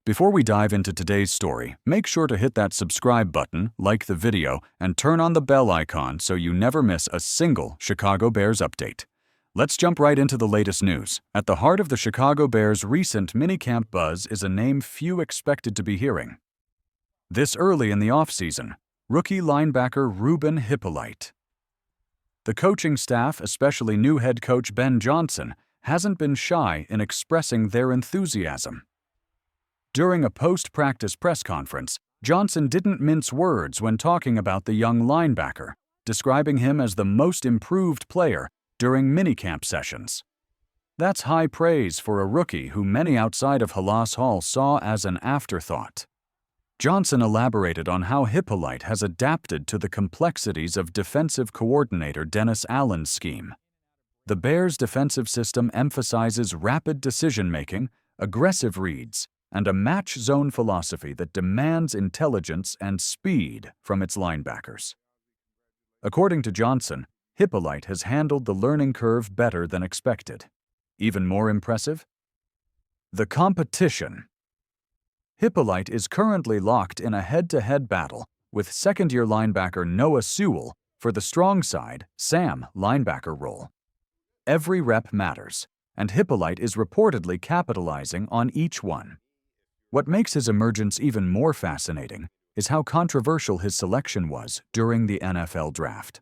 Before we dive into today's story, make sure to hit that subscribe button, like the video, and turn on the bell icon so you never miss a single Chicago Bears update. Let's jump right into the latest news. At the heart of the Chicago Bears' recent minicamp buzz is a name few expected to be hearing. This early in the offseason, rookie linebacker Ruben Hippolyte. The coaching staff, especially new head coach Ben Johnson, hasn't been shy in expressing their enthusiasm. During a post-practice press conference, Johnson didn't mince words when talking about the young linebacker, describing him as the most improved player during minicamp sessions. That's high praise for a rookie who many outside of Halas Hall saw as an afterthought. Johnson elaborated on how Hippolyte has adapted to the complexities of defensive coordinator Dennis Allen's scheme. The Bears' defensive system emphasizes rapid decision-making, aggressive reads, and a match zone philosophy that demands intelligence and speed from its linebackers. According to Johnson, Hippolyte has handled the learning curve better than expected. Even more impressive? The competition. Hippolyte is currently locked in a head-to-head battle with second-year linebacker Noah Sewell for the strong side, Sam linebacker role. Every rep matters, and Hippolyte is reportedly capitalizing on each one. What makes his emergence even more fascinating is how controversial his selection was during the NFL draft.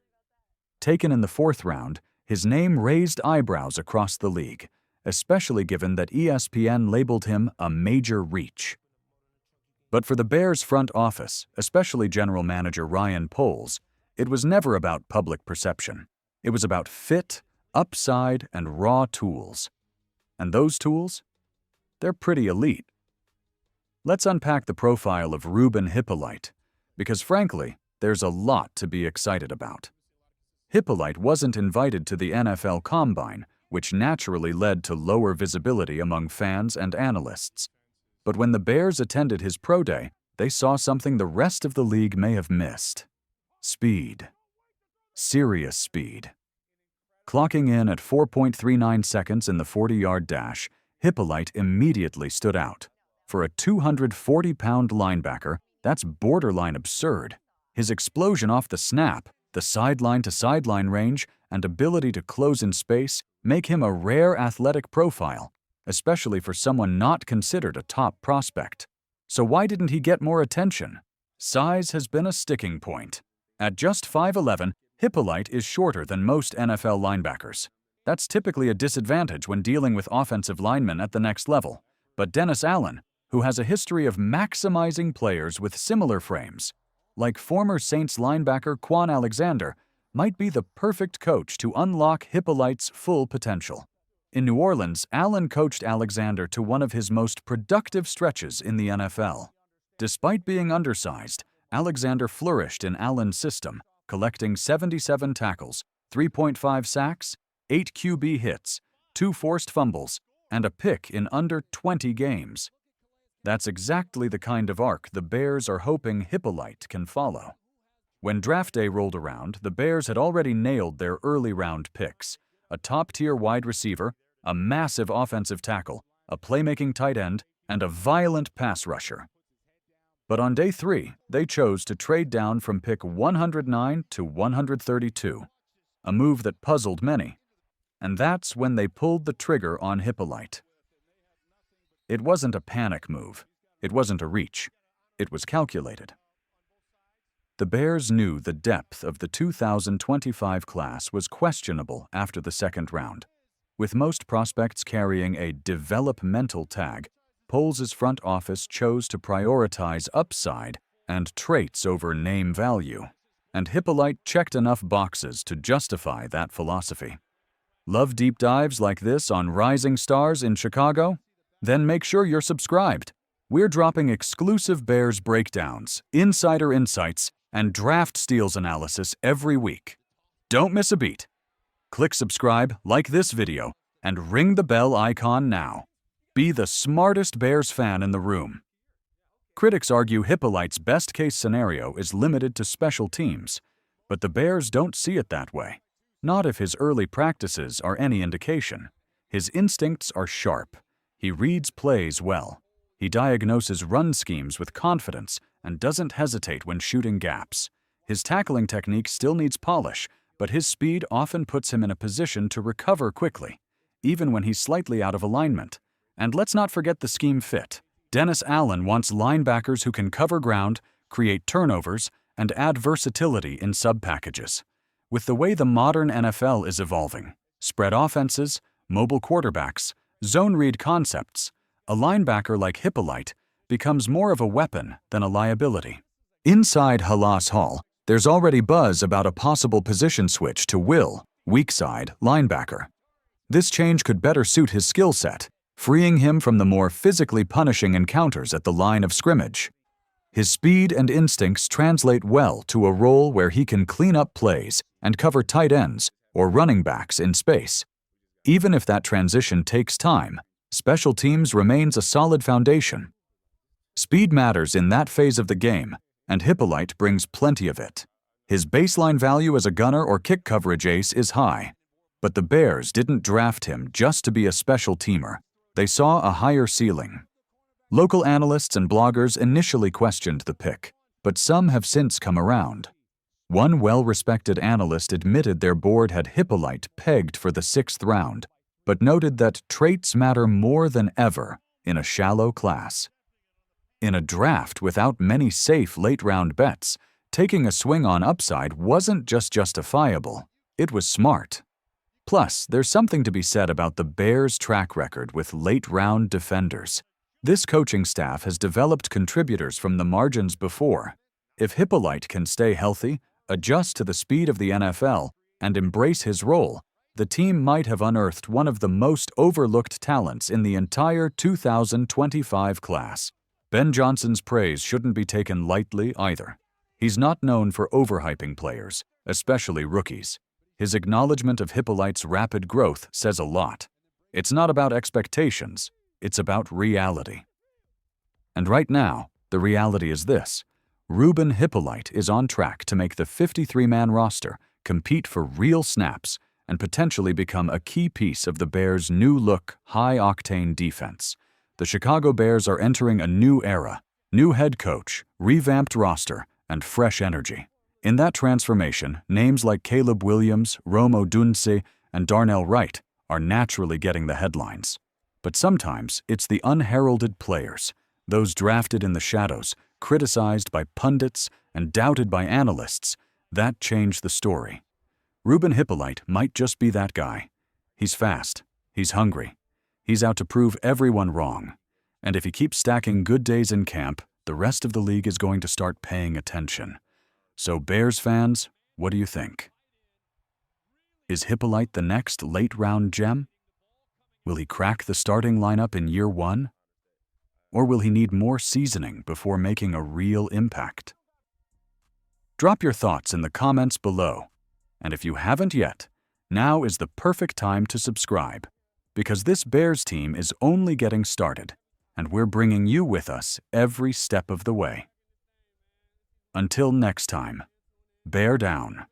Taken in the 4th round, his name raised eyebrows across the league, especially given that ESPN labeled him a major reach. But for the Bears' front office, especially general manager Ryan Poles, it was never about public perception. It was about fit, upside, and raw tools. And those tools? They're pretty elite. Let's unpack the profile of Ruben Hippolyte, because frankly, there's a lot to be excited about. Hippolyte wasn't invited to the NFL Combine, which naturally led to lower visibility among fans and analysts. But when the Bears attended his pro day, they saw something the rest of the league may have missed. Speed. Serious speed. Clocking in at 4.39 seconds in the 40-yard dash, Hippolyte immediately stood out. For a 240-pound linebacker, that's borderline absurd. His explosion off the snap, the sideline-to-sideline range, and ability to close in space make him a rare athletic profile, especially for someone not considered a top prospect. So why didn't he get more attention? Size has been a sticking point. At just 5'11", Hippolyte is shorter than most NFL linebackers. That's typically a disadvantage when dealing with offensive linemen at the next level. But Dennis Allen, who has a history of maximizing players with similar frames, like former Saints linebacker Quan Alexander, might be the perfect coach to unlock Hippolyte's full potential. In New Orleans, Allen coached Alexander to one of his most productive stretches in the NFL. Despite being undersized, Alexander flourished in Allen's system, collecting 77 tackles, 3.5 sacks, 8 QB hits, 2 forced fumbles, and a pick in under 20 games. That's exactly the kind of arc the Bears are hoping Hippolyte can follow. When draft day rolled around, the Bears had already nailed their early-round picks: a top-tier wide receiver, a massive offensive tackle, a playmaking tight end, and a violent pass rusher. But on day 3, they chose to trade down from pick 109 to 132, a move that puzzled many. And that's when they pulled the trigger on Hippolyte. It wasn't a panic move. It wasn't a reach. It was calculated. The Bears knew the depth of the 2025 class was questionable after the 2nd round. With most prospects carrying a developmental tag, Poles' front office chose to prioritize upside and traits over name value. And Hippolyte checked enough boxes to justify that philosophy. Love deep dives like this on rising stars in Chicago? Then make sure you're subscribed. We're dropping exclusive Bears breakdowns, insider insights, and draft steals analysis every week. Don't miss a beat. Click subscribe, like this video, and ring the bell icon now. Be the smartest Bears fan in the room. Critics argue Hippolyte's best-case scenario is limited to special teams, but the Bears don't see it that way. Not if his early practices are any indication. His instincts are sharp. He reads plays well. He diagnoses run schemes with confidence and doesn't hesitate when shooting gaps. His tackling technique still needs polish, but his speed often puts him in a position to recover quickly, even when he's slightly out of alignment. And let's not forget the scheme fit. Dennis Allen wants linebackers who can cover ground, create turnovers, and add versatility in sub-packages. With the way the modern NFL is evolving, spread offenses, mobile quarterbacks, zone read concepts, a linebacker like Hippolyte becomes more of a weapon than a liability. Inside Halas Hall, there's already buzz about a possible position switch to Will, weak side linebacker. This change could better suit his skill set, freeing him from the more physically punishing encounters at the line of scrimmage. His speed and instincts translate well to a role where he can clean up plays and cover tight ends or running backs in space. Even if that transition takes time, special teams remains a solid foundation. Speed matters in that phase of the game, and Hippolyte brings plenty of it. His baseline value as a gunner or kick coverage ace is high, but the Bears didn't draft him just to be a special teamer. They saw a higher ceiling. Local analysts and bloggers initially questioned the pick, but some have since come around. One well-respected analyst admitted their board had Hippolyte pegged for the 6th round, but noted that traits matter more than ever in a shallow class. In a draft without many safe late-round bets, taking a swing on upside wasn't just justifiable, it was smart. Plus, there's something to be said about the Bears' track record with late-round defenders. This coaching staff has developed contributors from the margins before. If Hippolyte can stay healthy, adjust to the speed of the NFL, and embrace his role, the team might have unearthed one of the most overlooked talents in the entire 2025 class. Ben Johnson's praise shouldn't be taken lightly either. He's not known for overhyping players, especially rookies. His acknowledgement of Hippolyte's rapid growth says a lot. It's not about expectations, it's about reality. And right now, the reality is this. Ruben Hippolyte is on track to make the 53-man roster, compete for real snaps, and potentially become a key piece of the Bears' new-look, high-octane defense. The Chicago Bears are entering a new era, new head coach, revamped roster, and fresh energy. In that transformation, names like Caleb Williams, Rome Odunze, and Darnell Wright are naturally getting the headlines. But sometimes it's the unheralded players, those drafted in the shadows, criticized by pundits and doubted by analysts, that change the story. Ruben Hippolyte might just be that guy. He's fast, he's hungry, he's out to prove everyone wrong. And if he keeps stacking good days in camp, the rest of the league is going to start paying attention. So Bears fans, what do you think? Is Hippolyte the next late-round gem? Will he crack the starting lineup in year 1? Or will he need more seasoning before making a real impact? Drop your thoughts in the comments below. And if you haven't yet, now is the perfect time to subscribe, because this Bears team is only getting started, and we're bringing you with us every step of the way. Until next time, bear down.